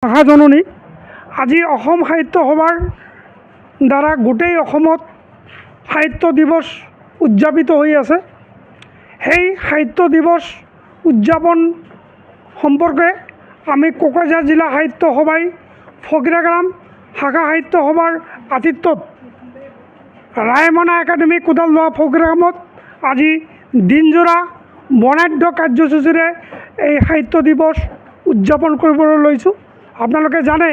মহাজননী আজি অসম সাহিত্য সভাৰ দ্বাৰা গোটেই অসমত সাহিত্য দিৱস উদযাপিত হৈ আছে। সেই সাহিত্য দিৱস উদযাপন সম্পৰ্কে আমি কোকৰাঝাৰ জিলা সাহিত্য সভাই ফকীৰাগাম শাখা সাহিত্য সভাৰ আতিথ্যত ৰায়মনা একাডেমি কোদালদৰা ফকীৰাগামত আজি দিনজোৰা বৰ্ণাঢ্য কাৰ্যসূচীৰে এই সাহিত্য দিৱস উদযাপন কৰিবলৈ লৈছোঁ। আপোনালোকে জানে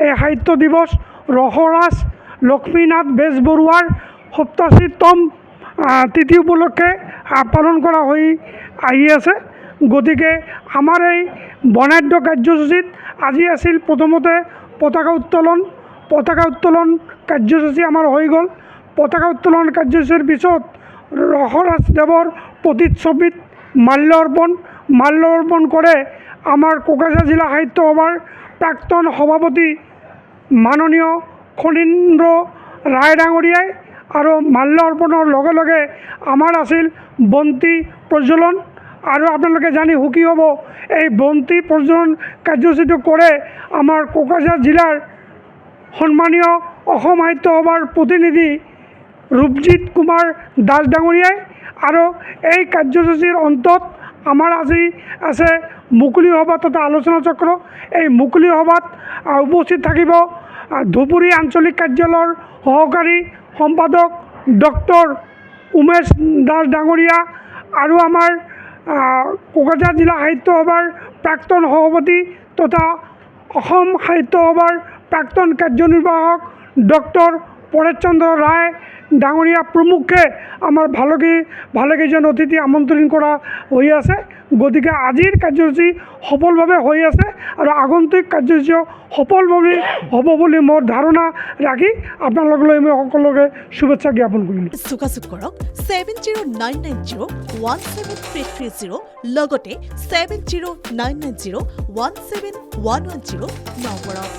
এই সাহিত্য দিৱস ৰসৰাজ লক্ষ্মীনাথ বেজবৰুৱাৰ ৮৭তম তিথি উপলক্ষে পালন কৰা হৈ আহি আছে। গতিকে আমাৰ এই বৰ্ণাঢ্য কাৰ্যসূচীত আজি আছিল প্ৰথমতে পতাকা উত্তোলন কাৰ্যসূচী আমাৰ হৈ গ'ল। পতাকা উত্তোলন কাৰ্যসূচীৰ পিছত ৰসৰাজদেৱৰ প্ৰতিচ্ছবিত মাল্য অৰ্পণ কৰে আমাৰ কোকৰাঝাৰ জিলা সাহিত্য সভাৰ প্ৰাক্তন সভাপতি মাননীয় খনীন্দ্ৰ ৰায় ডাঙৰীয়াই। আৰু মাল্য অৰ্পণৰ লগে লগে আমাৰ আছিল বন্তি প্ৰজ্বলন। আৰু আপোনালোকে জানি সুখী হ'ব, এই বন্তি প্ৰজ্বলন কাৰ্যসূচীটো কৰে আমাৰ কোকৰাঝাৰ জিলাৰ সন্মানীয় অসম সাহিত্য সভাৰ প্ৰতিনিধি ৰূপজিৎ কুমাৰ দাস ডাঙৰীয়াই। আৰু এই কাৰ্যসূচীৰ অন্তত আমাৰ আজি আছে মুকলি সভা তথা আলোচনা চক্ৰ। এই মুকলি সভাত উপস্থিত থাকিব ধুবুৰী আঞ্চলিক কাৰ্যালয়ৰ সহকাৰী সম্পাদক ডক্টৰ উমেশ দাস ডাঙৰীয়া আৰু আমাৰ কোকৰাঝাৰ জিলা সাহিত্য সভাৰ প্ৰাক্তন সভাপতি তথা অসম সাহিত্য সভাৰ প্ৰাক্তন কাৰ্যনিৰ্বাহক ডক্টৰ পৰেশ চন্দ্ৰ ৰায় ডাঙৰীয়া প্ৰমুখ্যে আমাৰ ভালেকেইজন অতিথি আমন্ত্ৰণ কৰা হৈ আছে। গতিকে আজিৰ কাৰ্যসূচী সফলভাৱে হৈ আছে আৰু আগন্তুক কাৰ্যসূচীও সফলভাৱে হ'ব বুলি মোৰ ধাৰণা ৰাখি আপোনালোকলৈ মই সকলোকে শুভেচ্ছা জ্ঞাপন কৰিলোঁ। যোগাযোগ কৰক 7099017330 লগতে 7099017110 নম্বৰত।